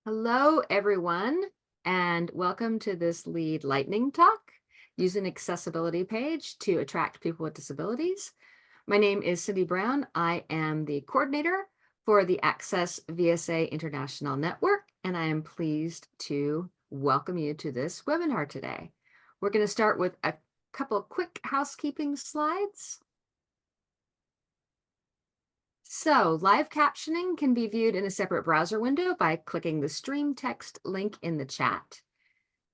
Hello, everyone, and welcome to this lead lightning talk. Use an accessibility page to attract people with disabilities. My name is Cindy Brown. I am the coordinator for the Access VSA International Network, and I am pleased to welcome you to this webinar today. We're going to start with a couple quick housekeeping slides. So live captioning can be viewed in a separate browser window by clicking the stream text link in the chat.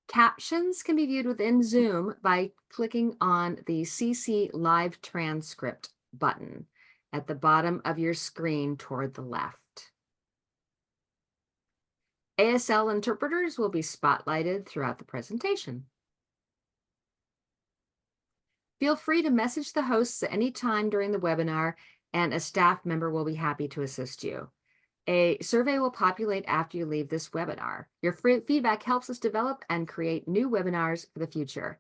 Captions can be viewed within Zoom by clicking on the CC Live Transcript button at the bottom of your screen toward the left. ASL interpreters will be spotlighted throughout the presentation. Feel free to message the hosts at any time during the webinar, and a staff member will be happy to assist you. A survey will populate after you leave this webinar. Your feedback helps us develop and create new webinars for the future.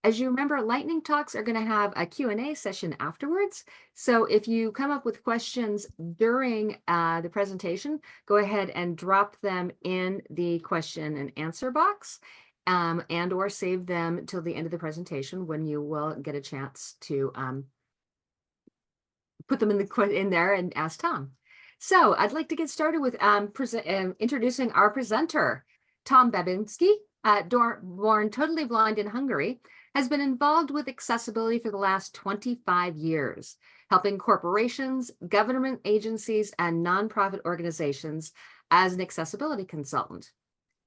As you remember, lightning talks are going to have a Q&A session afterwards. So if you come up with questions during the presentation, go ahead and drop them in the question and answer box, and or save them till the end of the presentation when you will get a chance to put them in there and ask Tom. So I'd like to get started with introducing our presenter. Tom Babinszki, born totally blind in Hungary, has been involved with accessibility for the last 25 years, helping corporations, government agencies, and nonprofit organizations as an accessibility consultant.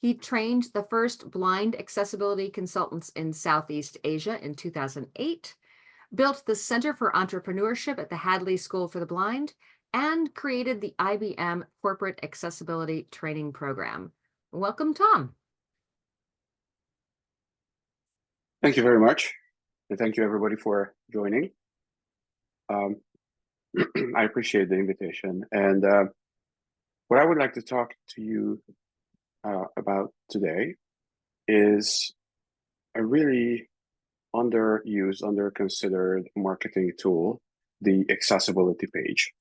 He trained the first blind accessibility consultants in Southeast Asia in 2008, built the Center for Entrepreneurship at the Hadley School for the Blind, and created the IBM Corporate Accessibility Training Program. Welcome, Tom. Thank you very much. And thank you, everybody, for joining. I appreciate the invitation. And what I would like to talk to you about today is a really underused, underconsidered marketing tool, the accessibility page.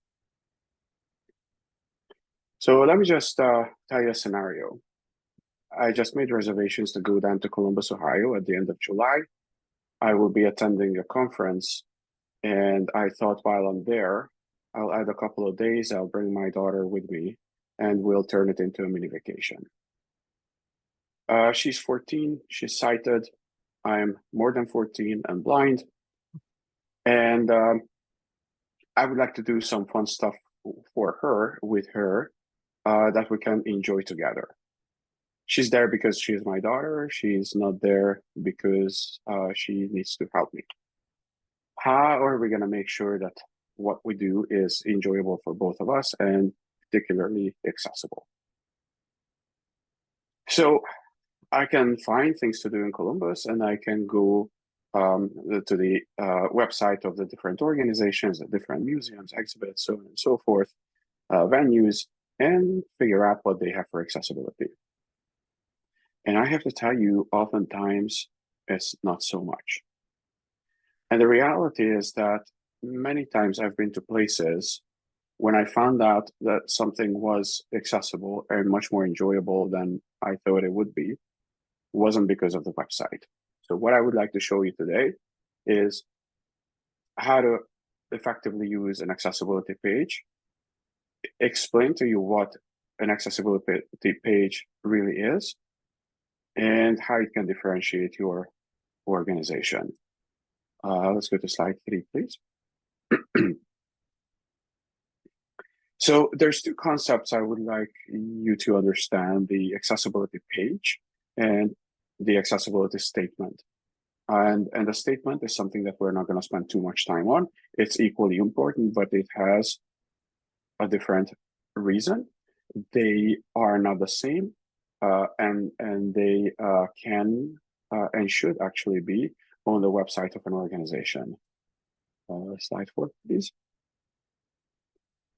So let me just tell you a scenario. I just made reservations to go down to Columbus, Ohio at the end of July. I will be attending a conference, and I thought while I'm there, I'll add a couple of days, I'll bring my daughter with me, and we'll turn it into a mini vacation. She's 14, she's sighted. I'm more than 14 and blind. And I would like to do some fun stuff for her, with her, that we can enjoy together. She's there because she's my daughter. She's not there because she needs to help me. How are we going to make sure that what we do is enjoyable for both of us and particularly accessible? So I can find things to do in Columbus, and I can go to the website of the different organizations, the different museums, exhibits, so on and so forth, venues, and figure out what they have for accessibility. And I have to tell you, oftentimes, it's not so much. And the reality is that many times I've been to places when I found out that something was accessible and much more enjoyable than I thought it would be, wasn't because of the website. So what I would like to show you today is how to effectively use an accessibility page, explain to you what an accessibility page really is, and how it can differentiate your organization. Let's go to slide 3, please. So there's two concepts I would like you to understand: the accessibility page and the accessibility statement. And the statement is something that we're not going to spend too much time on. It's equally important, but it has a different reason. They are not the same, and they can and should actually be on the website of an organization. Slide 4, please.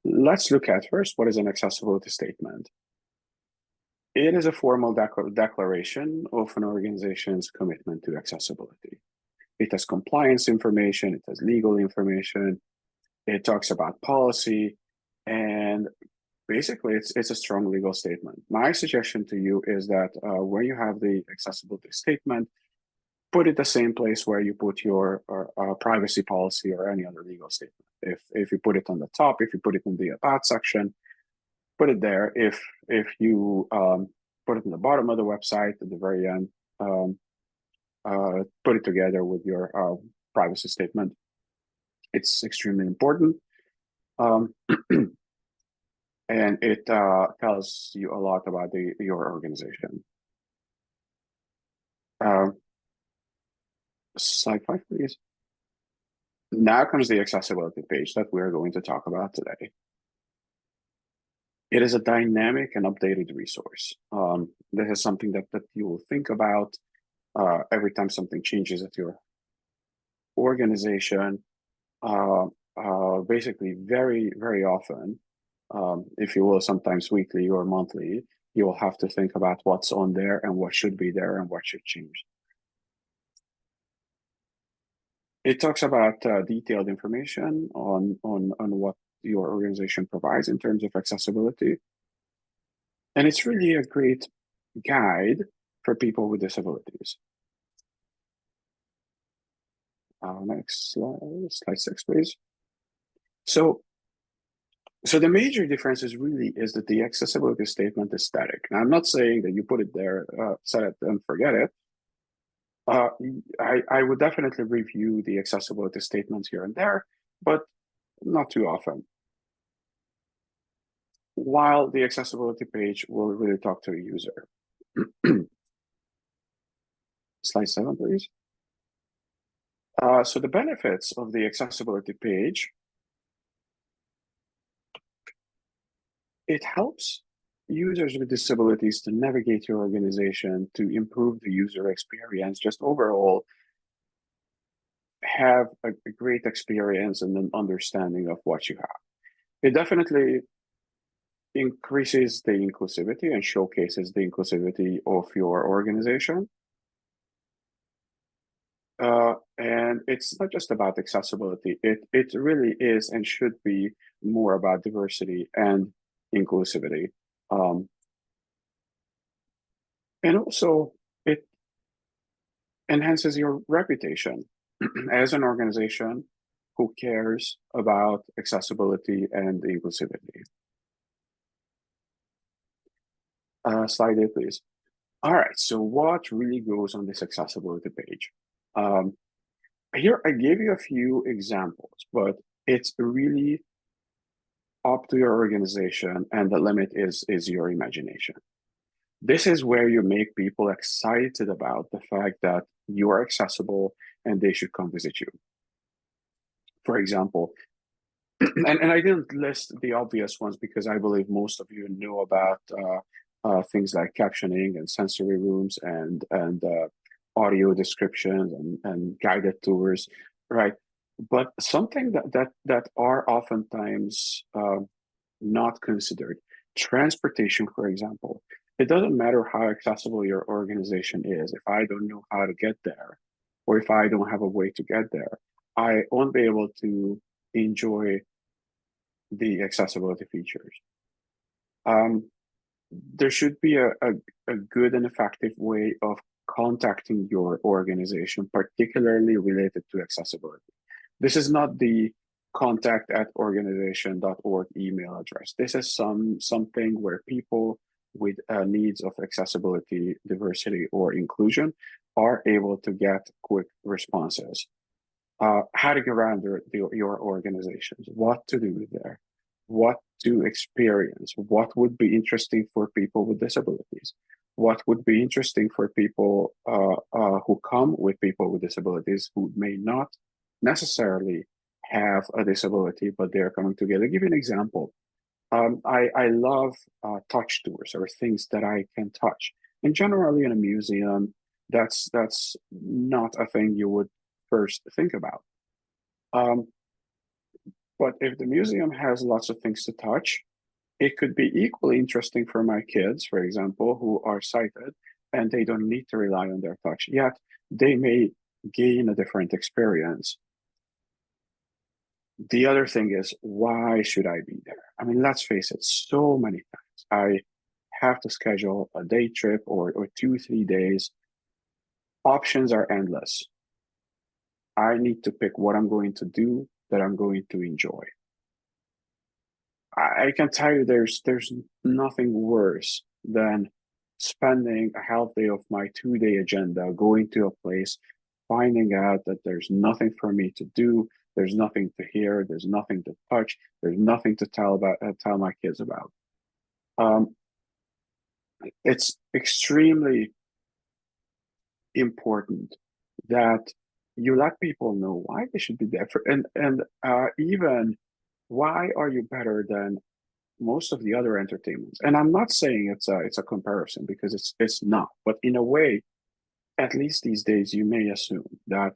Let's look at first what is an accessibility statement. It is a formal declaration of an organization's commitment to accessibility. It has compliance information, it has legal information, it talks about policy, and basically, it's a strong legal statement. My suggestion to you is that when you have the accessibility statement, put it the same place where you put your privacy policy or any other legal statement. If you put it on the top, if you put it in the about section, put it there. If you put it in the bottom of the website at the very end, put it together with your privacy statement. It's extremely important. And it tells you a lot about your organization. Slide 5, please. Now comes the accessibility page that we're going to talk about today. It is a dynamic and updated resource. This is something that you will think about every time something changes at your organization. Basically, very, very often, if you will, sometimes weekly or monthly, you will have to think about what's on there and what should be there and what should change. It talks about detailed information on what your organization provides in terms of accessibility. And it's really a great guide for people with disabilities. Next slide 6, please. So the major difference is that the accessibility statement is static. Now, I'm not saying that you put it there, set it and forget it. I would definitely review the accessibility statements here and there, but not too often. While the accessibility page will really talk to a user. Slide 7, please. So the benefits of the accessibility page, it helps users with disabilities to navigate your organization, to improve the user experience, just overall have a great experience and an understanding of what you have. It definitely increases the inclusivity and showcases the inclusivity of your organization. And it's not just about accessibility. It really is and should be more about diversity and inclusivity. And also, it enhances your reputation as an organization who cares about accessibility and inclusivity. Slide 8, please. All right, so what really goes on this accessibility page? Here, I gave you a few examples, but it's really up to your organization, and the limit is your imagination. This is where you make people excited about the fact that you are accessible and they should come visit you. For example, and I didn't list the obvious ones because I believe most of you know about things like captioning and sensory rooms and audio descriptions and guided tours, right? But something that are oftentimes not considered, transportation, for example. It doesn't matter how accessible your organization is. If I don't know how to get there, or if I don't have a way to get there, I won't be able to enjoy the accessibility features. There should be a good and effective way of contacting your organization, particularly related to accessibility. This is not the contact@organization.org email address. This is something where people with needs of accessibility, diversity, or inclusion are able to get quick responses. How to get around your organizations, what to do there, what to experience, what would be interesting for people with disabilities, what would be interesting for people who come with people with disabilities who may not necessarily have a disability, but they're coming together. I'll give you an example. I love touch tours or things that I can touch. And generally in a museum, that's not a thing you would first think about. But if the museum has lots of things to touch, it could be equally interesting for my kids, for example, who are sighted and they don't need to rely on their touch, yet they may gain a different experience. The other thing is, why should I be there? I mean, let's face it, so many times I have to schedule a day trip or 2, 3 days. Options are endless. I need to pick what I'm going to do that I'm going to enjoy. I can tell you there's nothing worse than spending a half day of my 2 day agenda going to a place, finding out that there's nothing for me to do, there's nothing to hear, there's nothing to touch, there's nothing to tell my kids about. It's extremely important that you let people know why they should be there for, and even why are you better than most of the other entertainments. And I'm not saying it's a comparison, because it's not, but in a way, at least these days, you may assume that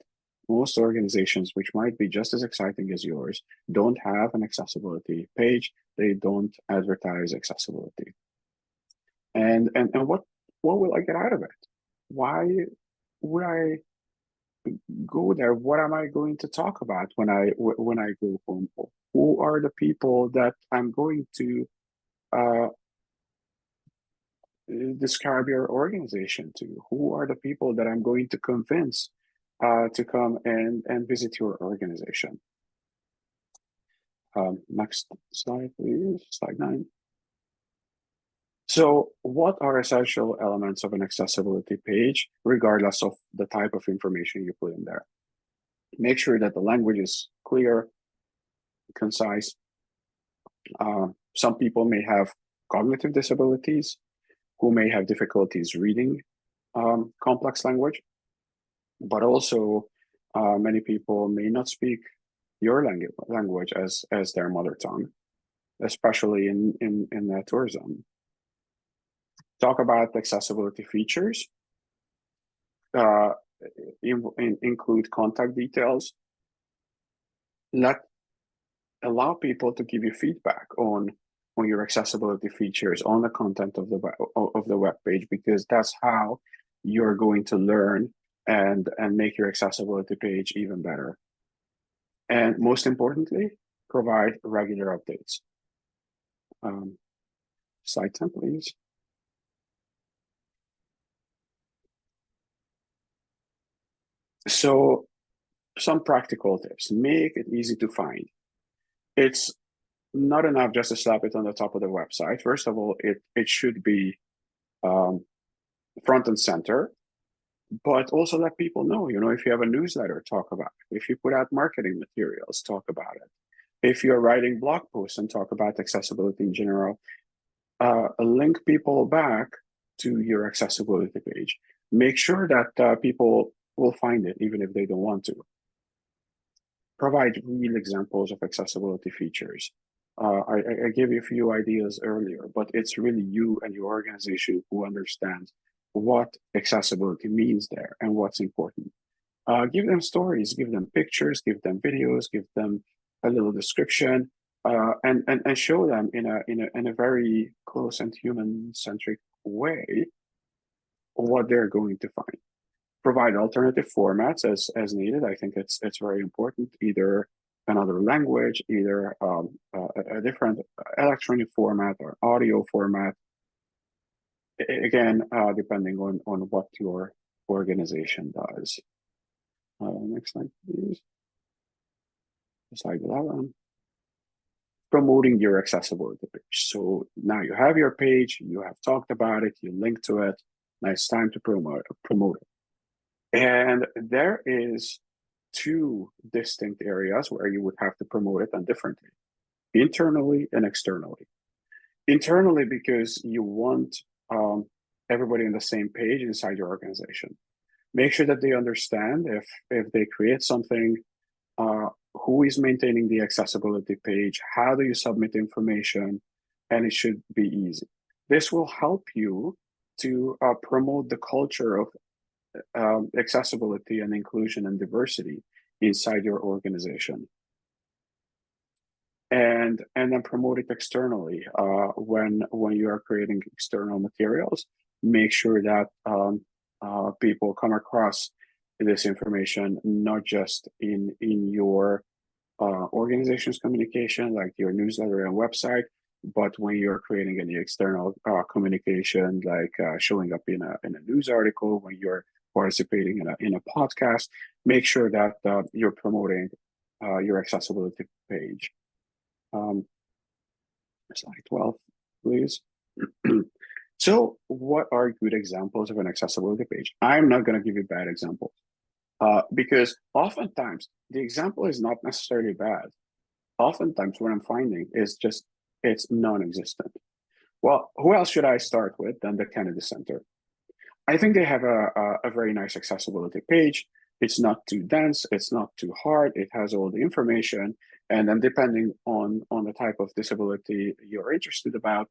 most organizations, which might be just as exciting as yours, don't have an accessibility page. They don't advertise accessibility. And what will I get out of it? Why would I go there? What am I going to talk about when I go home? Who are the people that I'm going to uh, describe your organization to? Who are the people that I'm going to convince to come and visit your organization? Next slide, please. Slide 9. So what are essential elements of an accessibility page, regardless of the type of information you put in there? Make sure that the language is clear, concise. Some people may have cognitive disabilities, who may have difficulties reading complex language, but also many people may not speak your language as their mother tongue, especially in tourism. Talk about accessibility features. Include contact details. Allow people to give you feedback on your accessibility features, on the content of the web page, because that's how you're going to learn and make your accessibility page even better. And most importantly, provide regular updates. Slide 10, please. So some practical tips. Make it easy to find. It's not enough just to slap it on the top of the website. First of all, it should be front and center, but also let people know, if you have a newsletter, talk about it. If you put out marketing materials, talk about it. If you're writing blog posts and talk about accessibility in general, link people back to your accessibility page. Make sure that people will find it, even if they don't want to. Provide real examples of accessibility features. I gave you a few ideas earlier, but it's really you and your organization who understands what accessibility means there and what's important. Give them stories, give them pictures, give them videos, give them a little description, and show them in a very close and human-centric way what they're going to find. Provide alternative formats as needed. I think it's very important. Either another language, either a different electronic format or audio format. Again, depending on what your organization does. Next slide, please. Slide 11. Promoting your accessibility page. So now you have your page, you have talked about it, you link to it. Now it's time to promote it. And there is 2 distinct areas where you would have to promote it and differently, internally and externally. Internally, because you want everybody on the same page inside your organization. Make sure that they understand if they create something, who is maintaining the accessibility page, how do you submit information, and it should be easy. This will help you to promote the culture of accessibility and inclusion and diversity inside your organization. And then promote it externally. When you are creating external materials, make sure that people come across this information not just in your organization's communication, like your newsletter and website. But when you're creating any external communication, like showing up in a news article, when you're participating in a podcast, make sure that you're promoting your accessibility page. Slide 12, please. So what are good examples of an accessibility page? I'm not going to give you bad examples because oftentimes the example is not necessarily bad. Oftentimes what I'm finding is just it's non-existent. Well, who else should I start with than the Kennedy Center? I think they have a very nice accessibility page. It's not too dense, it's not too hard, it has all the information. And then depending on the type of disability you're interested about,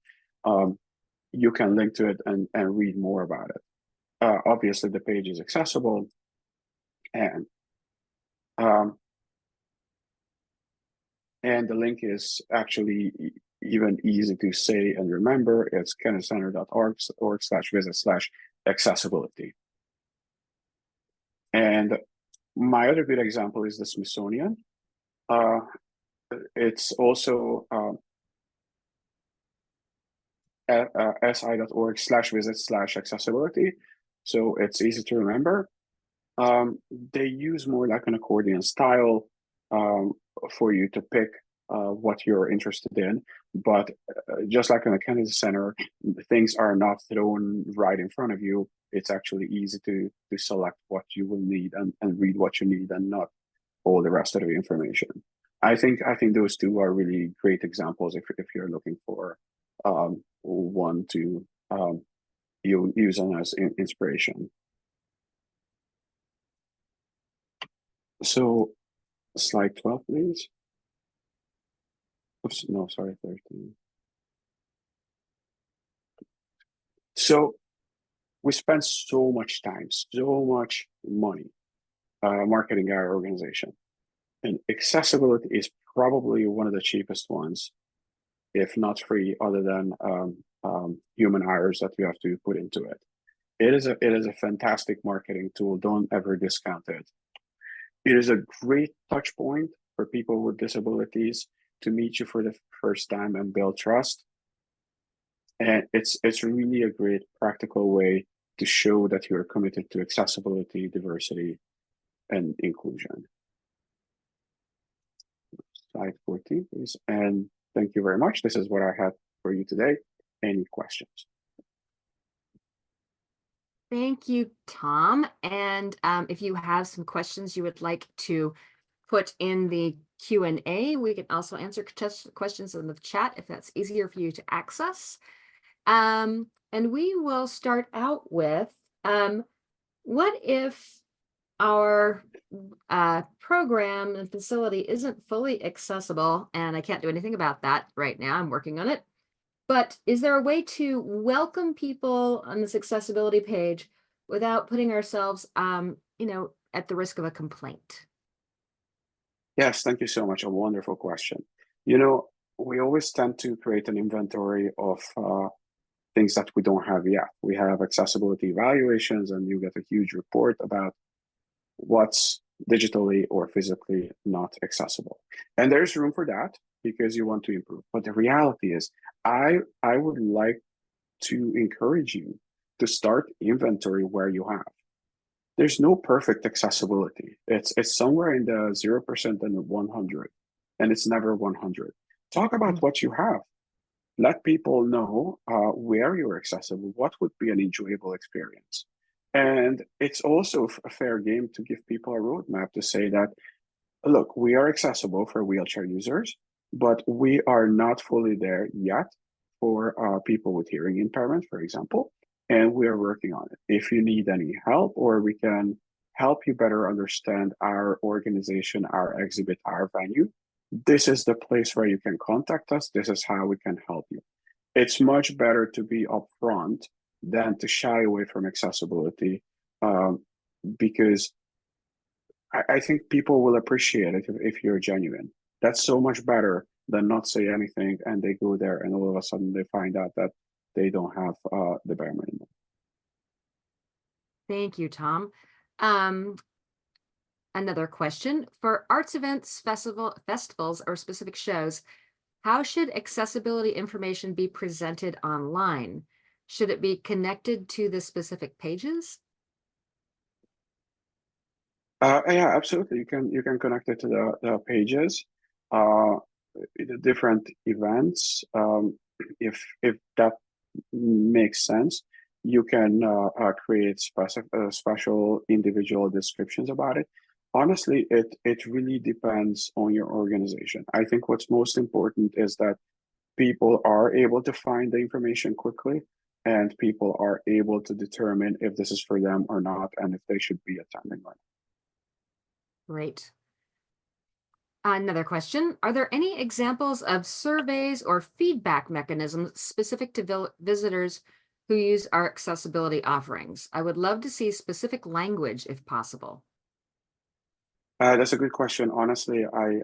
you can link to it and read more about it. Obviously, the page is accessible, and the link is actually even easy to say and remember. It's kennedycenter.org/visit/accessibility. And my other good example is the Smithsonian. It's also si.org/visit/accessibility. So it's easy to remember. They use more like an accordion style for you to pick what you're interested in. But just like in the Kennedy Center, things are not thrown right in front of you. It's actually easy to select what you will need and read what you need and not all the rest of the information. I think those two are really great examples if you're looking for one to you use them as inspiration. So slide 12, please. Oops, no, sorry, 13. So we spend so much time, so much money marketing our organization. And accessibility is probably one of the cheapest ones, if not free, other than human hours that you have to put into it. It is a fantastic marketing tool. Don't ever discount it. It is a great touch point for people with disabilities to meet you for the first time and build trust. And it's really a great practical way to show that you're committed to accessibility, diversity, and inclusion. Slide 14, please. And thank you very much. This is what I had for you today. Any questions? Thank you, Tom. And if you have some questions you would like to put in the Q&A, we can also answer questions in the chat if that's easier for you to access. And we will start out with, what if our program and facility isn't fully accessible, and I can't do anything about that right now, I'm working on it. But is there a way to welcome people on this accessibility page without putting ourselves, at the risk of a complaint? Yes, thank you so much. A wonderful question. We always tend to create an inventory of things that we don't have yet. We have accessibility evaluations, and you get a huge report about what's digitally or physically not accessible. And there's room for that because you want to improve. But the reality is, I would like to encourage you to start inventory where you have. There's no perfect accessibility. It's somewhere in the 0% and 100, and it's never 100. Talk about what you have. Let people know where you're accessible, what would be an enjoyable experience. And it's also a fair game to give people a roadmap to say that, look, we are accessible for wheelchair users, but we are not fully there yet for people with hearing impairment, for example, and we are working on it. If you need any help, or we can help you better understand our organization, our exhibit, our venue, this is the place where you can contact us. This is how we can help you. It's much better to be upfront than to shy away from accessibility, because I think people will appreciate it if you're genuine. That's so much better than not say anything and they go there and all of a sudden they find out that they don't have the bare minimum. Thank you, Tom. Another question, for arts events, festivals, or specific shows, how should accessibility information be presented online? Should it be connected to the specific pages? Yeah, absolutely. You can connect it to the pages, uh, the different events. If that makes sense, you can create special individual descriptions about it. Honestly, it really depends on your organization. I think what's most important is that people are able to find the information quickly, and people are able to determine if this is for them or not, and if they should be attending or not. Great. Another question, are there any examples of surveys or feedback mechanisms specific to visitors who use our accessibility offerings? I would love to see specific language if possible. That's a good question. Honestly, I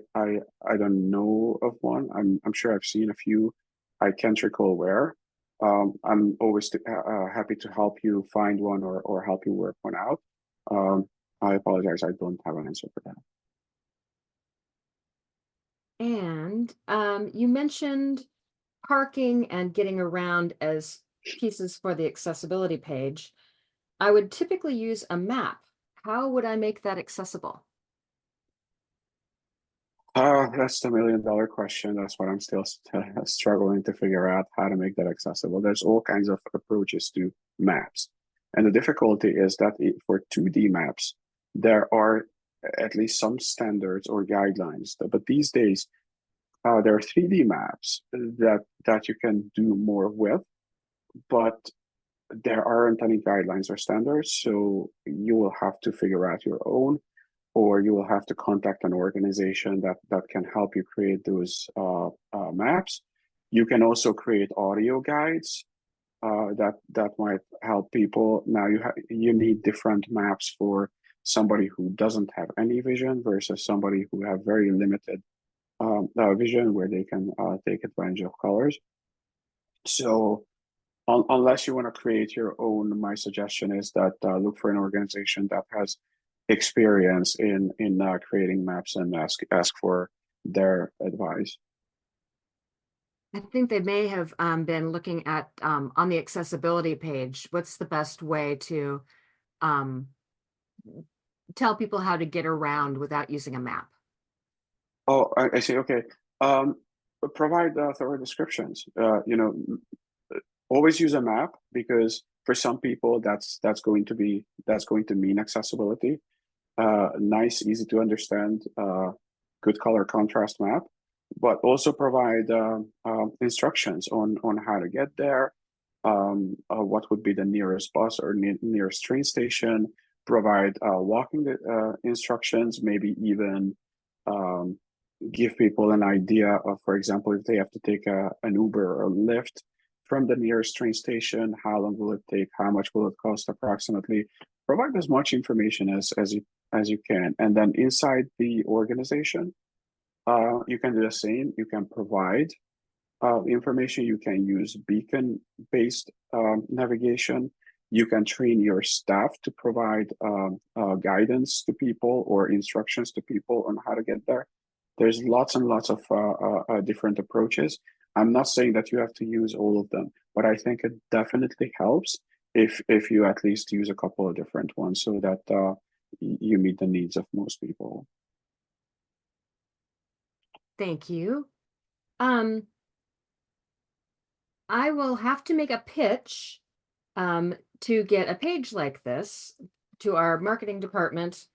don't know of one. I'm sure I've seen a few. I can't recall where. I'm always happy to help you find one or help you work one out. Um, I apologize. I don't have an answer for that. And you mentioned parking and getting around as pieces for the accessibility page. I would typically use a map. How would I make that accessible? That's the $1 million question. That's what I'm still struggling to figure out how to make that accessible. There's all kinds of approaches to maps. And the difficulty is that for 2D maps, there are at least some standards or guidelines. But these days, there are 3D maps that you can do more with, but there aren't any guidelines or standards. So you will have to figure out your own, or you will have to contact an organization that can help you create those maps. You can also create audio guides that might help people. Now you need different maps for somebody who doesn't have any vision versus somebody who have very limited vision, where they can take advantage of colors. So unless you want to create your own, my suggestion is that look for an organization that has experience in creating maps and ask for their advice. I think they may have been looking at on the accessibility page, what's the best way to um, tell people how to get around without using a map? Oh, I see. Okay. Provide thorough descriptions. Always use a map, because for some people that's going to mean accessibility. Nice, easy to understand, good color contrast map, but also provide instructions on how to get there, what would be the nearest bus or nearest train station, provide walking instructions, maybe even um, give people an idea of, for example, if they have to take an Uber or a Lyft from the nearest train station, how long will it take, how much will it cost approximately. Provide as much information as you can, and then inside the organization, you can do the same. You can provide information. You can use beacon-based navigation. You can train your staff to provide guidance to people or instructions to people on how to get there. There's lots and lots of different approaches. I'm not saying that you have to use all of them, but I think it definitely helps if you at least use a couple of different ones, so that you meet the needs of most people. Thank you. I will have to make a pitch to get a page like this to our marketing department.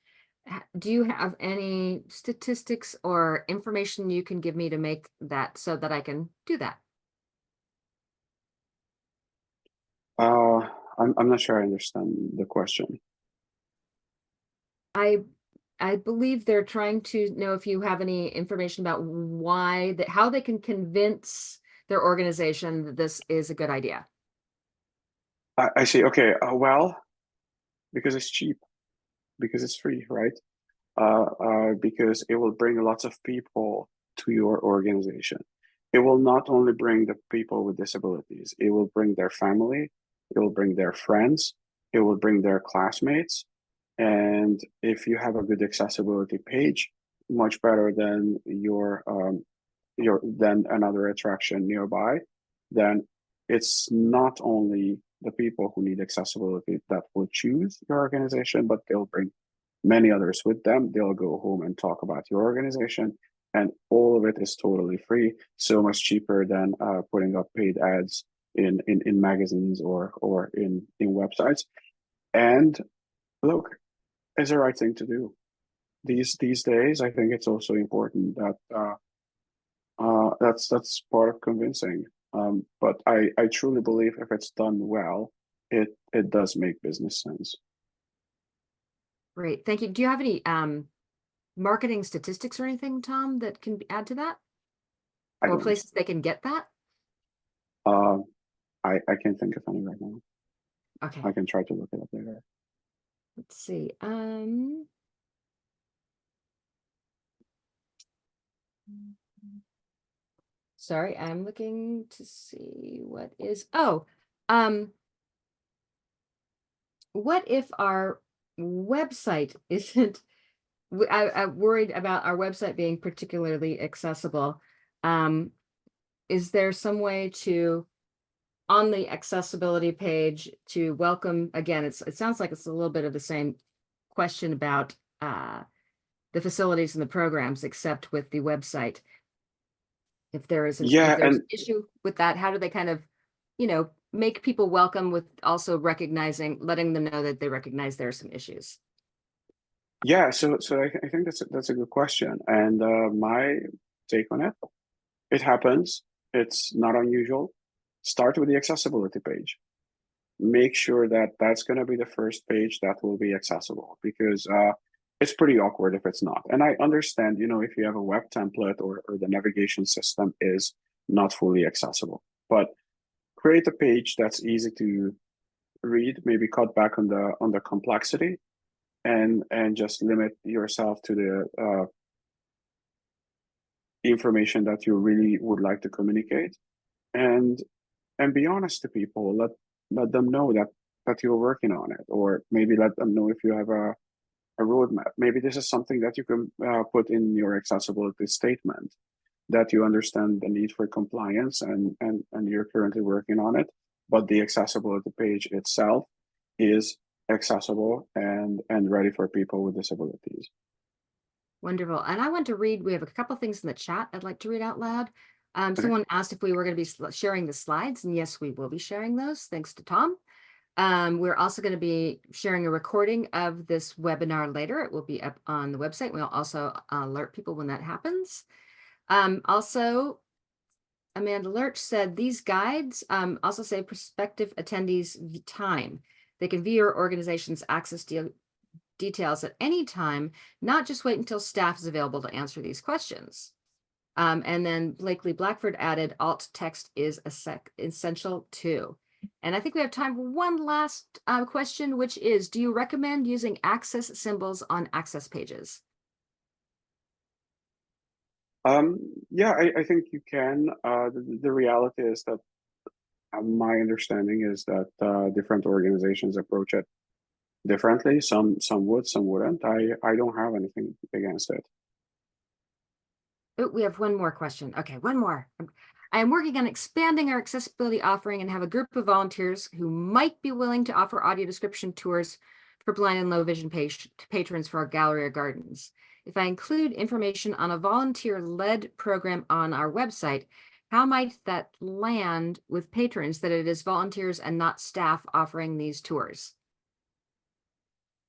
Do you have any statistics or information you can give me to make that so that I can do that? Uh, I'm not sure I understand the question. I I believe they're trying to know if you have any information about how they can convince their organization that this is a good idea. I see. Okay. Well, because it's cheap, because it's free, right? Because it will bring lots of people to your organization. It will not only bring the people with disabilities, it will bring their family, it will bring their friends, it will bring their classmates. And if you have a good accessibility page, much better than your than another attraction nearby, then it's not only the people who need accessibility that will choose your organization, but they'll bring many others with them. They'll go home and talk about your organization, and all of it is totally free, so much cheaper than putting up paid ads in magazines or in websites. And look, it's the right thing to do. These days, I think it's also important that that's part of convincing. But I truly believe if it's done well, it does make business sense. Great, thank you. Do you have any marketing statistics or anything, Tom, that can add to that? I Or don't. places they can get that? Uh, I can't think of any right now. Okay, I can try to look it up later. let's see. Sorry, I'm looking to see what is, what if our website isn't, I'm worried about our website being particularly accessible. Is there some way to, on the accessibility page, to welcome, again, it sounds like it's a little bit of the same question about the facilities and the programs, except with the website. If there is Yeah, if there's and an issue with that, how do they kind of, make people welcome with also letting them know that they recognize there are some issues? yeah, so I think that's a good question. And my take on it, it happens. It's not unusual. Start with the accessibility page. Make sure that that's going to be the first page that will be accessible, because it's pretty awkward if it's not. And I understand, if you have a web template or the navigation system is not fully accessible, but create a page that's easy to read, maybe cut back on the complexity, and just limit yourself to the information that you really would like to communicate, and be honest to people. Let them know that you're working on it, or maybe let them know if you have a roadmap. Maybe this is something that you can put in your accessibility statement, that you understand the need for compliance, and you're currently working on it, but the accessibility page itself is accessible and ready for people with disabilities. Wonderful. And I want to read, we have a couple things in the chat I'd like to read out loud. Okay. Someone asked if we were going to be sharing the slides, and yes, we will be sharing those, thanks to Tom. We're also going to be sharing a recording of this webinar later. It will be up on the website. We'll also alert people when that happens. Also, Amanda Lurch said these guides also say prospective attendees time. They can view your organization's access details at any time, not just wait until staff is available to answer these questions. And then Blakely Blackford added alt text is essential too. And I think we have time for one last question, which is, do you recommend using access symbols on access pages? Yeah, I think you can. The reality is that my understanding is that different organizations approach it differently. Some would, some wouldn't. I don't have anything against it. Oh, we have one more question. Okay, one more. I am working on expanding our accessibility offering and have a group of volunteers who might be willing to offer audio description tours for blind and low vision patrons for our gallery or gardens. If I include information on a volunteer-led program on our website, how might that land with patrons that it is volunteers and not staff offering these tours?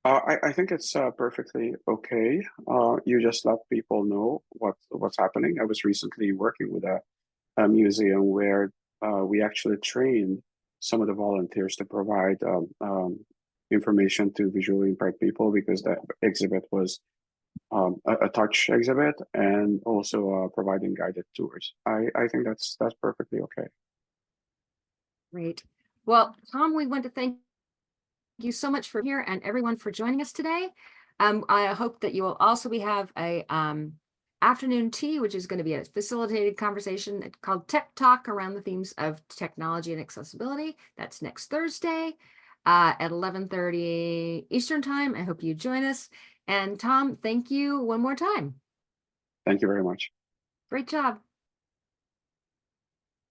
I think it's perfectly okay. You just let people know what's happening. I was recently working with a museum where we actually trained some of the volunteers to provide information to visually impaired people, because the exhibit was a touch exhibit, and also providing guided tours. I think that's perfectly okay. Great. Well, Tom, we want to thank you so much for here and everyone for joining us today. I hope that you will also have a afternoon tea, which is going to be a facilitated conversation called Tech Talk around the themes of technology and accessibility. That's next Thursday. at 11:30 Eastern time. I hope you join us. And Tom, thank you one more time. Thank you very much. Great job.